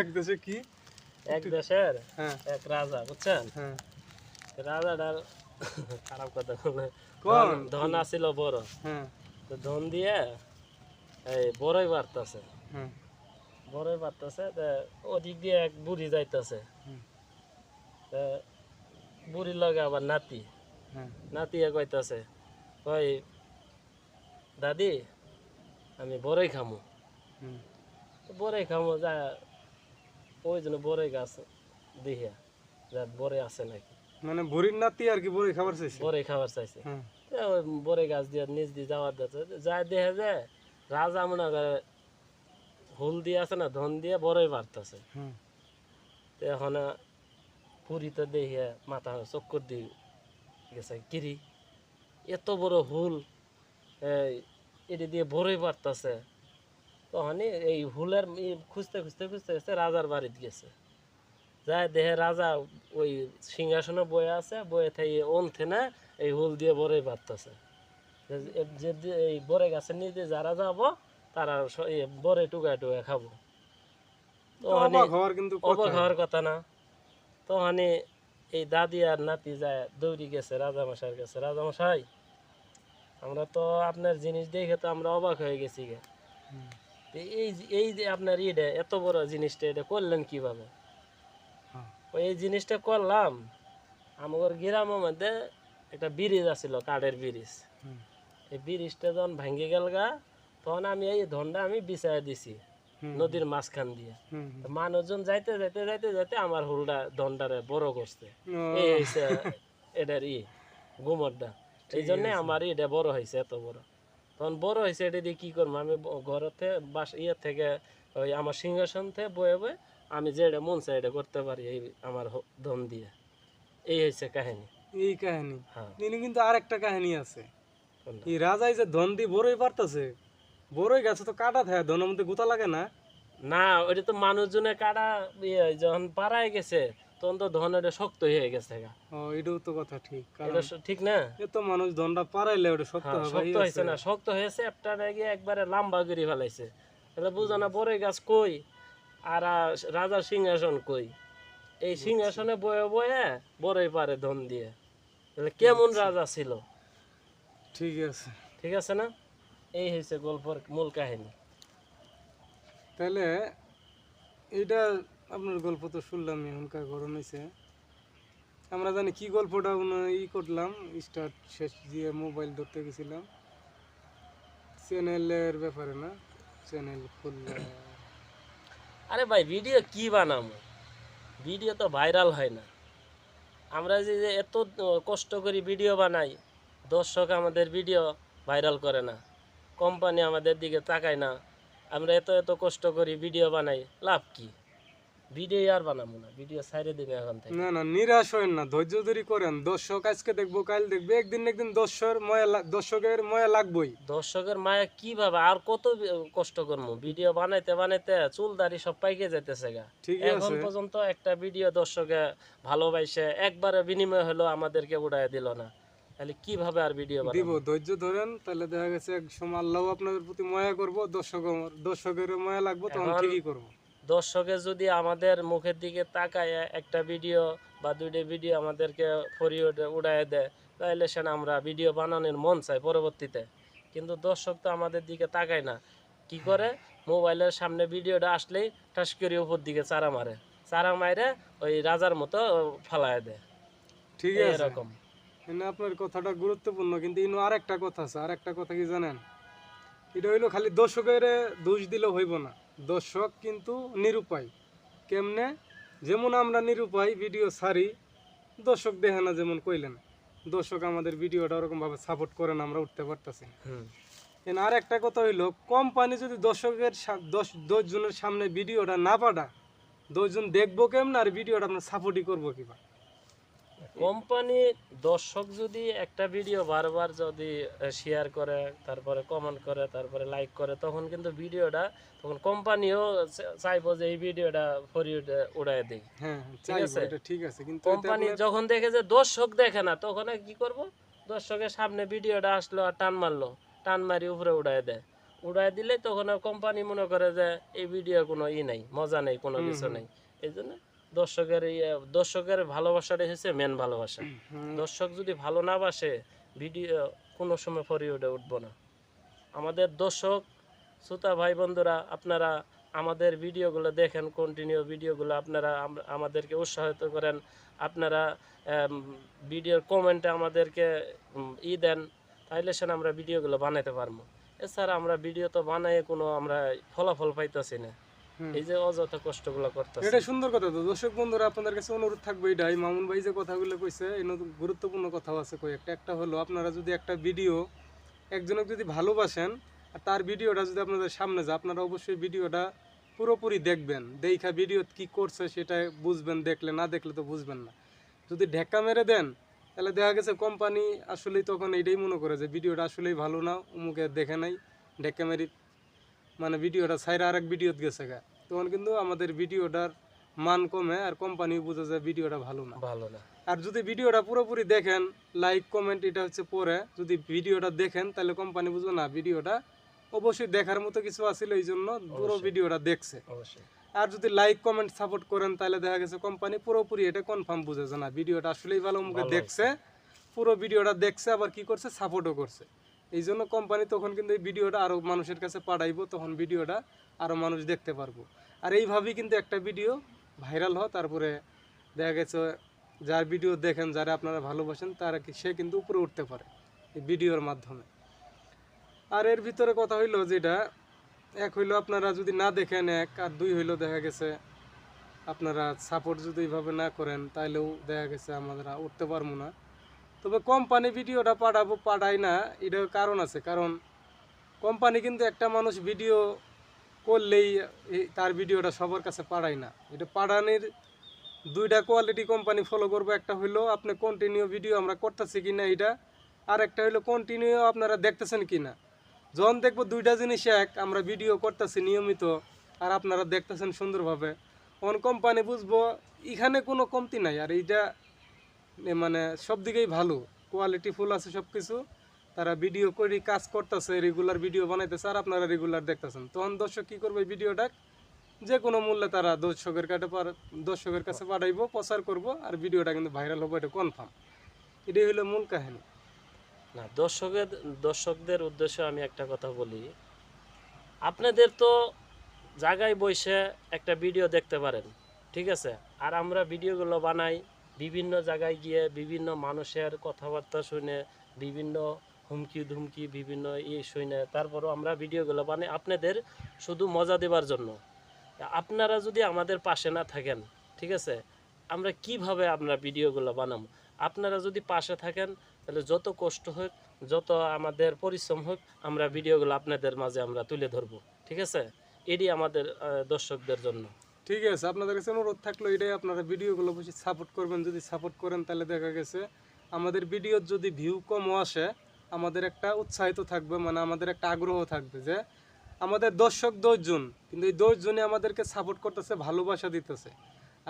এক দেশে কি এক দেশের হ্যাঁ এক রাজা, বুঝছেন? হ্যাঁ রাজাটার খারাপ কথা বলে, কোন ধন আছিল বড়, হ্যাঁ তো ধন দিয়ে এই বড়ই বাড়তেছে, হ্যাঁ বড়ই বাড়তেছে, ওদিক দিয়ে এক বুড়ি যাইতেছে, হুম, বুড়ির লগে আবার নাতি, হ্যাঁ নাতি কইতাছে, কই দাদি আমি বড়ই খামু, হুম, বড়ই খামু, যা ওই জন্য বড়ই গাছ দেখিয়া যা বড়ই আছে নাকি, মানে বুড়ির নাতি আর কি বুড়ি খাবার চাইছে বড়ই খাবার চাইছে, হ্যাঁ ওই বড়ই গাছ দিয়ে নিচ দিয়ে যাওয়ার যাচ্ছে, যায় দেখে যায় রাজা মনে করে হুল দিয়ে আছে না, ধন দিয়ে বড়ই বাড়তেছে, হুম এখন পুরী তো দেখিয়া মাথা চক্কর দিয়ে গেছে, কিরি এত বড় হুল, এটি দিয়ে বড়ই বাড়তেছে, তখন এই হুলের খুঁজতে খুঁজতে খুঁজতে খুঁজতে রাজার বাড়িতে গেছে, যায় দেহে রাজা ওই সিংহাসনে বয়ে আছে, বয়ে থেকে ওনথে না এই হুল দিয়ে বড়ই বাড়তেছে, যে এই বড়ে গাছের নিচে যারা যাবো তারা বড়ে টুকায় টুকায় খাবো, তো অবাক হওয়ার কিন্তু অবাক কথা হওয়ার কথা না, তো এই দাদি আর নাতি যায় দৌড়ি গেছে রাজামশাইয়ের কাছে, রাজামশাই আমরা তো আপনার জিনিস দেখে তো আমরা অবাক হয়ে গেছি গে, হুম, তো এই যে আপনার ইয়ে এত বড় জিনিসটা এটা করলেন কিভাবে? হ্যাঁ, এই জিনিসটা করলাম, আমার গ্রামের মধ্যে একটা ব্রিজ আছিল, কাঠের ব্রিজ, হুম, এই ব্রিজটা যখন ভেঙে গেল গা, তখন আমি এই ধনটা আমি বিছাইয়া দিছি হুম, নদীর মাঝখান দিয়ে, হুম, তো মানুষজন যাইতে যাইতে যাইতে যাইতে আমার হুলটা ধনটারে বড় করছে, ও, এই হয়েছে এটার গুমরটা, এই ঠিক জন্যে আছে আমার এটা বড় হয়েছে, এত বড়, তখন বড় হয়েছে এটা দিয়ে কি করবো আমি, ঘরেতে থেকে ওই আমার সিংহাসন থেকে বয়ে বয়ে আমি যেটা মন চাই এটা করতে পারি এই আমার ধন দিয়ে, এই হয়েছে কাহিনী। এই কাহিনী হ্যাঁ, ইনি কিন্তু আর একটা কাহিনী আছে কোনটা? এই রাজাই যে ধন দিয়ে বড়ই পারতাছে বড়ই গাছে তো কাটা থাকে ধনের মধ্যে গুতা লাগে না না ওইটা তো মানুষজনের কাটা, যখন পাড়ায় গেছে তখন তো ধন এটা শক্ত হয়ে গেছে গা, ও এটাও তো কথা ঠিক কারণ এটা ঠিক না? এত মানুষ ধনটা পারাইলে ওটা শক্ত হ্যাঁ, হবে শক্ত হয়েছে না, শক্ত হয়েছে একটা গিয়ে একবারে লম্বা করে ফেলাইছে, তাহলে বুঝো না বড়ই গাছ কই আর রাজার সিংহাসন কই, এই সিংহাসনে বয়ে বয়ে বড়ই পারে ধন দিয়ে, তাহলে কেমন রাজা ছিল, ঠিক আছে ঠিক আছে না? এই হয়েছে গল্পের মূল কাহিনী। তাহলে এটা আপনার গল্প তো শুনলাম এখনকার গরম হয়েছে আমরা জানি কি গল্পটা করলাম স্টার্ট শেষ দিয়ে মোবাইল ধরতে গেছিলাম চ্যানেলের ব্যাপারে না চ্যানেল খুললে আরে ভাই ভিডিও কি বানাবো, ভিডিও তো ভাইরাল হয় না, আমরা যে যে এত কষ্ট করে ভিডিও বানাই, দর্শক আমাদের ভিডিও ভাইরাল করে না, কোম্পানি আমাদের দিকে তাকায় না, আমরা এত এত কষ্ট করি ভিডিও বানাই, লাভ কি? ভিডিও আর বানাবো না, ভিডিও ছাইড়ে দিবে এখন থেকে। না না নিরাশ হয়েন না ধৈর্য ধরে করেন দর্শক আজকে দেখবো কাল দেখবে একদিন না একদিন দর্শকের ময়া লাগবেই দর্শকের মায়া কিভাবে আর কত কষ্ট করবো, ভিডিও বানাইতে বানাইতে চুল দাড়ি সব পাইকে যাইতেছে গা, ঠিকই এখন আছে পর্যন্ত একটা ভিডিও দর্শকে ভালোবাসে একবারে বিনিময় হলো আমাদেরকে উড়াই দিল না, তাহলে কিভাবে আর ভিডিও দিব বানাবো? ধৈর্য ধরেন তাহলে দেখা গেছে এক সময় আল্লাহ আপনাদের প্রতি মায়া করবো দর্শকের মায়া লাগবো তখন এখন ঠিকই করবো দর্শকে যদি আমাদের মুখের দিকে তাকায় একটা ভিডিও বা দুইটা ভিডিও আমাদেরকে ফরিয়ে উড়াই দেয়, তাহলে সে আমরা ভিডিও বানানোর মন চাই পরবর্তীতে, কিন্তু দর্শক তো আমাদের দিকে তাকায় না, কি করে মোবাইলের সামনে ভিডিওটা আসলেই ঠাস করে উপর দিকে চারা মারে, চারা মারে ওই রাজার মতো ফালায় দেয়, ঠিক আছে এরকম। না আপনার কথাটা গুরুত্বপূর্ণ কিন্তু ইনো আর একটা কথা আছে আর একটা কথা কি জানেন এটা হইলো খালি দর্শকের দোষ দিলে হইব না দর্শক কিন্তু নিরুপায় কেমনে যেমন আমরা নিরুপায় ভিডিও ছাড়ি দর্শক দেখে না যেমন কইলেন দর্শক আমাদের ভিডিওটা ওরকম ভাবে সাপোর্ট করে না আমরা উঠতে পারতেছি না হুম, আর একটা কথা হইলো কোম্পানি যদি দর্শকের 10 জনের সামনে ভিডিওটা না পাঠা 10 জন দেখবো কেমন আর ভিডিওটা আপনার সাপোর্টই করবো কিবা কোম্পানি দর্শক যদি একটা ভিডিও বারবার যদি শেয়ার করে, তারপরে কমেন্ট করে, তারপরে লাইক করে, তখন কিন্তু ভিডিওটা তখন কোম্পানিও চাইবো যে এই ভিডিওটা ফরিয়ে উড়াই দেই, হ্যাঁ ঠিক চাইবো আছে? এটা ঠিক আছে কিন্তু এতে কোম্পানি আপনার যখন দেখে যে দর্শক দেখে না, তখন কি করব, দর্শকের সামনে ভিডিওটা আসলো আর টান মারলো, টান মারি উপরে উড়াই দেয়, উড়াই দিলে তখন আর কোম্পানি মনে করে যে এই ভিডিও কোনো নাই, মজা নেই, কোনো কিছু নেই। এই জন্য দর্শকের ভালোবাসাটা হচ্ছে মেন ভালোবাসা। দর্শক যদি ভালো না বাসে, ভিডিও কোনো সময় ফরিওডে উঠবো না। আমাদের দর্শক শ্রোতা ভাই বন্ধুরা, আপনারা আমাদের ভিডিওগুলো দেখেন, কন্টিনিউ ভিডিওগুলো আপনারা আমাদেরকে উৎসাহিত করেন। আপনারা ভিডিওর কমেন্টে আমাদেরকে দেন, তাইলে সেন আমরা ভিডিওগুলো বানাতে পারবো। এছাড়া আমরা ভিডিও তো বানাই কোনো আমরা ফলাফল পাইতেছি না, এই যে অযথা কষ্টগুলো করতেছি। এটা সুন্দর কথা। তো দর্শক বন্ধুরা, আপনাদের কাছে অনুরোধ থাকবে এটাই, মামুন ভাই যে কথাগুলো কইছে এই নতুন গুরুত্বপূর্ণ কথাও আছে কয়েকটা। একটা হলো, আপনারা যদি একটা ভিডিও একজনকে যদি ভালোবাসেন আর তার ভিডিওটা যদি আপনাদের সামনে যায়, আপনারা অবশ্যই ভিডিওটা পুরোপুরি দেখবেন। দেখা ভিডিও কি করছে সেটা বুঝবেন, দেখলে না দেখলে তো বুঝবেন না। যদি ঢেকা মেরে দেন তাহলে দেখা গেছে কোম্পানি আসলেই তখন এইটাই মনে করে যে ভিডিওটা আসলেই ভালো না, অমুকে দেখে নাই, ঢেকা মেরি মানে ভিডিওটা ছাইরা আরেক ভিডিওত গেছে গা, তখন কিন্তু আমাদের ভিডিওটার মান কমে আর কোম্পানিও বুঝে যায় ভিডিওটা ভালো না। ভালো না। আর যদি ভিডিওটা পুরোপুরি দেখেন, লাইক কমেন্ট এটা হচ্ছে পরে, যদি ভিডিওটা দেখেন তাহলে কোম্পানি বুঝবে না ভিডিওটা অবশ্যই দেখার মতো কিছু আছিল, এই জন্য পুরো ভিডিওটা দেখছে। অবশ্যই। আর যদি লাইক কমেন্ট সাপোর্ট করেন তাহলে দেখা গেছে কোম্পানি পুরোপুরি এটা কনফার্ম বুঝে যে না ভিডিওটা আসলেই ভালো, মুখে দেখছে, পুরো ভিডিওটা দেখছে, আবার কি করছে, সাপোর্টও করছে। এই জন্য কোম্পানি তখন কিন্তু এই ভিডিওটা আরও মানুষের কাছে পাঠাইবো, তখন ভিডিওটা আরও মানুষ দেখতে পারবো। আর এইভাবেই কিন্তু একটা ভিডিও ভাইরাল হয়, তারপরে দেখা গেছে যার ভিডিও দেখেন, যারা আপনারা ভালোবাসেন, তারা সে কিন্তু উপরে উঠতে পারে এই ভিডিওর মাধ্যমে। আর এর ভিতরে কথা হইলো যেটা, এক হইলো আপনারা যদি না দেখেন এক, আর দুই হইলো দেখা গেছে আপনারা সাপোর্ট যদি এইভাবে না করেন তাহলেও দেখা গেছে আমরা উঠতে পারবো না। তবে কোম্পানি ভিডিওটা পাঠায় না, এটার কারণ আছে। কারণ কোম্পানি কিন্তু একটা মানুষ ভিডিও করলেই তার ভিডিওটা সবার কাছে পাঠায় না। এটা পাঠানোর দুইটা কোয়ালিটি কোম্পানি ফলো করবো। একটা হইলো আপনি কন্টিনিউ ভিডিও আমরা করতেছি কিনা এটা, আর একটা হইলো কন্টিনিউ আপনারা দেখতেছেন কিনা। যখন দেখবো দুইটা জিনিস এক, আমরা ভিডিও করতেছি নিয়মিত আর আপনারা দেখতেছেন সুন্দরভাবে, তখন কোম্পানি বুঝবো এখানে কোনো কমতি নাই, আর এইটা মানে সব দিকেই ভালো, কোয়ালিটি ফুল আছে সব কিছু। তারা ভিডিও করে কাজ করতেছে, রেগুলার ভিডিও বানাইতেছে, আর আপনারা রেগুলার দেখতেছেন। তখন দর্শক কী করবে, ভিডিওটা যে কোনো মূল্যে তারা দর্শকের কাছে পাঠাইবো, প্রচার করব, আর ভিডিওটা কিন্তু ভাইরাল হবে, এটা কনফার্ম। এটাই হলো মূল কাহিনী। না, দর্শকদের উদ্দেশ্যে আমি একটা কথা বলি, আপনাদের তো জায়গায় বসে একটা ভিডিও দেখতে পারেন, ঠিক আছে, আর আমরা ভিডিওগুলো বানাই বিভিন্ন জায়গায় গিয়ে বিভিন্ন মানুষের কথাবার্তা শুনে, বিভিন্ন হুমকি ধুমকি বিভিন্ন শুনে, তারপরও আমরা ভিডিওগুলো বানাই আপনাদের শুধু মজা দেওয়ার জন্য। আপনারা যদি আমাদের পাশে না থাকেন, ঠিক আছে, আমরা কিভাবে আমরা ভিডিওগুলো বানাবো? আপনারা যদি পাশে থাকেন তাহলে যত কষ্ট হোক, যত আমাদের পরিশ্রম হোক, আমরা ভিডিওগুলো আপনাদের মাঝে আমরা তুলে ধরবো, ঠিক আছে। এটি আমাদের দর্শকদের জন্য। ঠিক আছে, আপনাদের কাছে অনুরোধ থাকলো এটাই, আপনারা ভিডিওগুলো বেশি সাপোর্ট করবেন। যদি সাপোর্ট করেন তাহলে দেখা গেছে আমাদের ভিডিওর যদি ভিউ কমও আসে, আমাদের একটা উৎসাহিত থাকবে, মানে আমাদের একটা আগ্রহ থাকবে যে আমাদের দর্শক 10 জন, কিন্তু এই 10 জনে আমাদেরকে সাপোর্ট করতেছে, ভালোবাসা দিতেছে।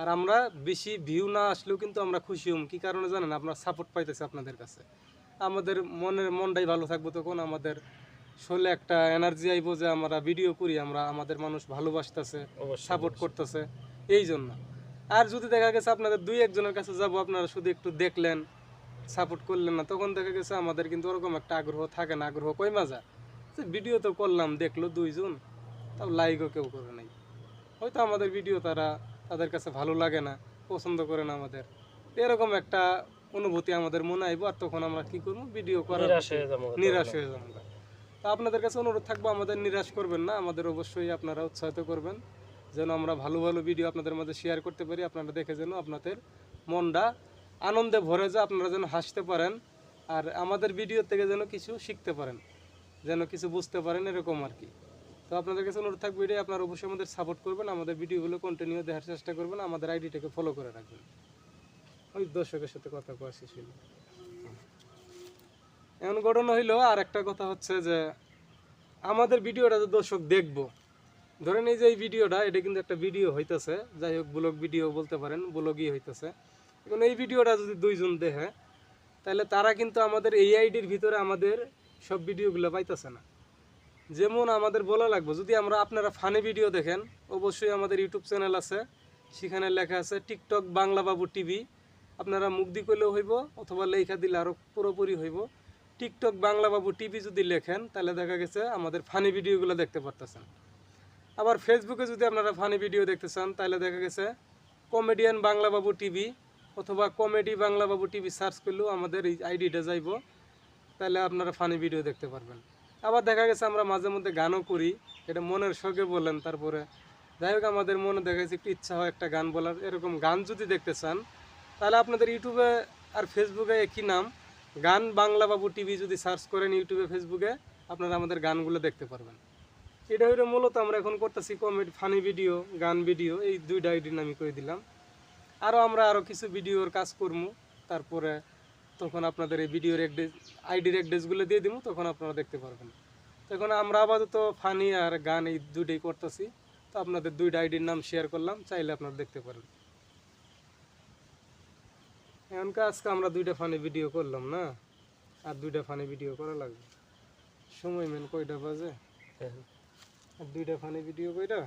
আর আমরা বেশি ভিউ না আসলেও কিন্তু আমরা খুশি হম। কী কারণে জানেন? আপনার সাপোর্ট পাইতেছে আপনাদের কাছে, আমাদের মনটাই ভালো থাকবো। তখন আমাদের শরীরে একটা এনার্জি আইবো যে আমরা ভিডিও করি, আমাদের মানুষ ভালোবাসতেছে, সাপোর্ট করতেছে, এই জন্য। আর যদি দেখা গেছে আপনাদের 2-1 জনের কাছে যাব, আপনারা শুধু একটু দেখলেন, সাপোর্ট করলেন না, তখন দেখা গেছে আমাদের কিন্তু ওরকম একটা আগ্রহ থাকে না। আগ্রহ কই মাজা যে ভিডিও তো করলাম, দেখলো 2 জন, তাও লাইকও কেউ করে নাই, হয়তো আমাদের ভিডিও তাদের কাছে ভালো লাগে না, পছন্দ করে না আমাদের, এরকম একটা অনুভূতি আমাদের মনে আইব। আর তখন আমরা কি করবো, ভিডিও করার নিরাশ হয়ে যাবো। তা আপনাদের কাছে অনুরোধ থাকবো, আমাদের নিরাশ করবেন না, আমাদের অবশ্যই আপনারা উৎসাহিত করবেন, যেন আমরা ভালো ভালো ভিডিও আপনাদের মধ্যে শেয়ার করতে পারি। আপনারা দেখে যেন আপনাদের মনটা আনন্দে ভরে যায়, আপনারা যেন হাসতে পারেন, আর আমাদের ভিডিও থেকে যেন কিছু শিখতে পারেন, যেন কিছু বুঝতে পারেন, এরকম আর কি। তো আপনাদের কাছে অনুরোধ থাকবে এটাই, আপনারা অবশ্যই আমাদের সাপোর্ট করবেন, আমাদের ভিডিওগুলো কন্টিনিউ দেখার চেষ্টা করবেন, আমাদের আইডিটাকে ফলো করে রাখবেন। ওই দর্শকের সাথে কথা কওয়া শেষ হইল। এমন ঘটনা হইলো। আর একটা কথা হচ্ছে যে আমাদের ভিডিওটা যে দর্শক দেখবো, ধরেন এই যে এই ভিডিওটা, এটা কিন্তু একটা ভিডিও হইতেছে, যাই হোক ব্লগ ভিডিও বলতে পারেন, ব্লগই হইতেছে। এখন এই ভিডিওটা যদি 2 জন দেখে, তাহলে তারা কিন্তু আমাদের এই আইডির ভিতরে আমাদের সব ভিডিওগুলো পাইতেছে না। যেমন আমাদের বলা লাগবে, যদি আমরা আপনারা ফানি ভিডিও দেখেন, অবশ্যই আমাদের ইউটিউব চ্যানেল আছে, সেখানে লেখা আছে টিকটক বাংলা বাবু টিভি। আপনারা মুখ দি করলেও হইব, অথবা লেখা দিলে আরও পুরোপুরি হইব। টিকটক বাংলা বাবু টিভি যদি লেখেন, তাহলে দেখা গেছে আমাদের ফানি ভিডিওগুলো দেখতে পারতেছেন। আবার ফেসবুকে যদি আপনারা ফানি ভিডিও দেখতে চান, তাহলে দেখা গেছে কমেডিয়ান বাংলা বাবু টিভি অথবা কমেডি বাংলা বাবু টিভি সার্চ করলেও আমাদের এই আইডিটা যাইব, তাহলে আপনারা ফানি ভিডিও দেখতে পারবেন। আবার দেখা গেছে আমরা মাঝে মধ্যে গানও করি, এটা মনের শখে বলেন। তারপরে যাই হোক, আমাদের মনে দেখা গেছে একটু ইচ্ছা হয় একটা গান বলার, এরকম গান যদি দেখতে চান, তাহলে আপনাদের ইউটিউবে আর ফেসবুকে একই নাম, গান বাংলা বাবু টিভি যদি সার্চ করেন ইউটিউবে ফেসবুকে, আপনারা আমাদের গানগুলো দেখতে পারবেন। এটা হইলে মূলত আমরা এখন করতেছি কমেডি ফানি ভিডিও, গান ভিডিও, এই দুইটা আইডির নামই করে দিলাম। আমরা আরও কিছু ভিডিওর কাজ করবো, তারপরে তখন আপনাদের এই ভিডিওর আইডির অ্যাড্রেসগুলো দিয়ে দিব, তখন আপনারা দেখতে পারবেন। তখন আমরা আপাতত ফানি আর গান এই দুইটাই করতেছি, তো আপনাদের দুইটা আইডির নাম শেয়ার করলাম, চাইলে আপনারা দেখতে পারেন। এমনকি আজকে আমরা দুইটা ফানি ভিডিও করলাম না, আর দুইটা ফানি ভিডিও করা লাগবে। সময় মেন কয়টা বাজে, আর দুইটা ফানি ভিডিও কইরা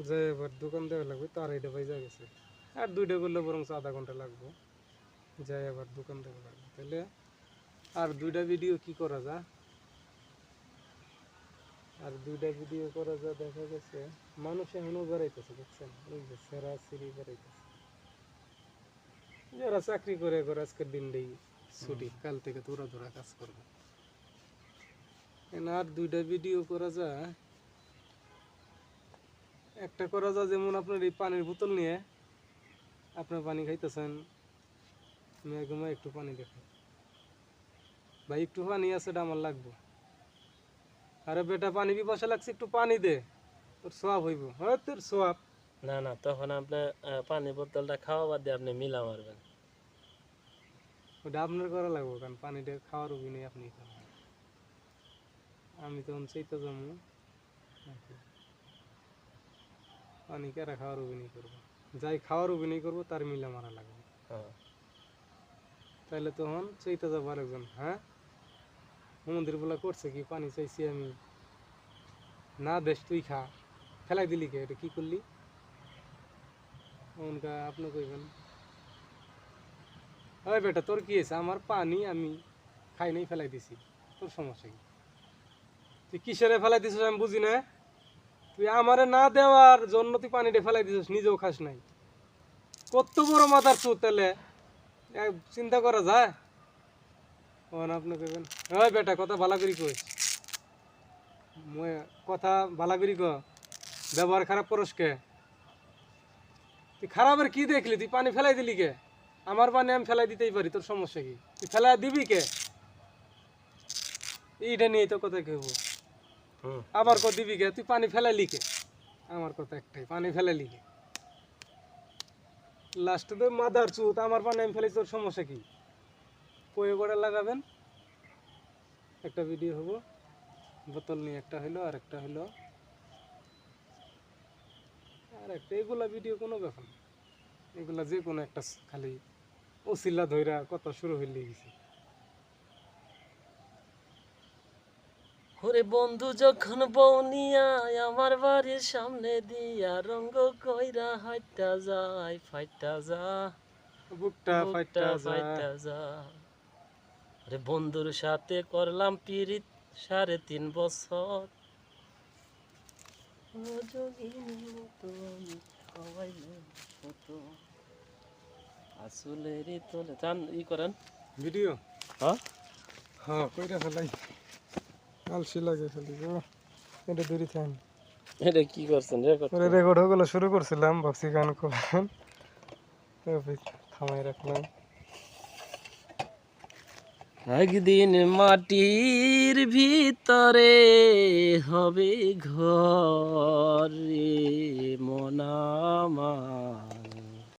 যাই এবার দোকান দেওয়া লাগবে, তো আড়াইটা বাজে গেছে। আর দুইটা করলে বরং আধা ঘন্টা লাগবে, যাই আবার দোকান দেওয়া লাগবে। তাহলে আর দুইটা ভিডিও কি করা যায়, আর দুইটা ভিডিও করা যায়। দেখা গেছে মানুষ এখনো বেড়াইতেছে, দেখছেন, ওই যে সেরা সিঁড়ি বেড়াইতেছে। যারা চাকরি করে করে আজকের দিনটাই ছুটি, কাল থেকে তোরা ধরা কাজ করবে। আর দুইটা ভিডিও করা যায়, একটা করা যায় যেমন আপনার এই পানির বোতল নিয়ে আপনার পানি খাইতেছেন, মেঘমা একটু পানি দেখেন, ভাই একটু পানি আছে, এটা আমার লাগবে। আরে বেটা পানি পিপাসা লাগছে, একটু পানি দে, তোর সোয়াব হইব। হ্যাঁ, তোর সোয়াব। না না, তখন আপনি পানি বোতলটা খাওয়া বাদ দিয়ে আপনি মিলা মারবেন। ওটা আপনার করা লাগবে, কারণ পানিটা খাওয়ার অভিনয় আপনি খাবেন। আমি তখন চাইতে যাবো পানি কেরা খাওয়ার অভিনয় করবো, যাই খাওয়ার অভিনয় করবো তার মিলা মারা লাগবে। হ্যাঁ, তাইলে তখন চাইতে যাবো আরেকজন, হ্যাঁ মন্দির বলা করছে কি, পানি চাইছি আমি, না দেশ তুই খা, ফেলাই দিলি কে, এটা কি করলি? ওনকা আপনি কইবেন, ওই বেটা তোর কি আছে, আমার পানি আমি খাই নাই, ফেলাই দিছি, তোর সমস্যা কি? তুই কিসেরে ফেলাই দিছিস আমি বুঝি না। তুই আমারে না দেওয়ার জন্য তুই পানিটা ফেলাই দিছিস, নিজেও খাস নাই। কত বড় মাথার চুত, তাহলে চিন্তা করা যায়? আপনি কইবেন, ওই বেটা কথা ভালো করি কইস, কথা ভালো করি ক, ব্যবহার খারাপ করস কে? তুই খারাপের কি দেখলি, তুই পানি ফেলাই দিলি কে? আমার পানি আমি ফেলাই দিতেই পারি, তোর সমস্যা কি? তুই ফেলাই দিবি কে? এইটা নিয়ে তো কথা কেব, আবার কো দিবি কে? তুই পানি ফেলাইলি কে? আমার কথা একটাই, পানি ফেলাইলি কে? লাস্টে তো মাদার চুত, আমার পানি আমি ফেলাই, তোর সমস্যা কি? কয়ে করে লাগাবেন, একটা ভিডিও হবো, বোতল নিয়ে একটা হইলো, আর একটা হইলো, আর একটা, এগুলা ভিডিও কোনো ব্যাপার না। এগুলা যে কোনো একটা খালি ওসিলা ধইরা কথা শুরু হইলে গেছে। ওরে বন্ধু যখন বউনিয়া আমার বাড়ির সামনে দিয়া রঙ্গ কইরা হাইটা যায়, ফাইটা যা বুকটা ফাইটা ফাইটা যা। আরে বন্ধুর সাথে করলাম পিরিত 3.5 বছর, আসলের তোলে চান ই করেন ভিডিও, হ্যাঁ হ্যাঁ কইরা ফেলাই, আলসি লাগে খালি গো। এটা দূরে থাম, এটা কি করছেন পরে রেকর্ড হয়ে গেল, শুরু করছিলাম, ভাবছি গান করবেন, থামাই রাখলাম। একদিন মাটির ভিতরে হবে ঘর রে মন আমার,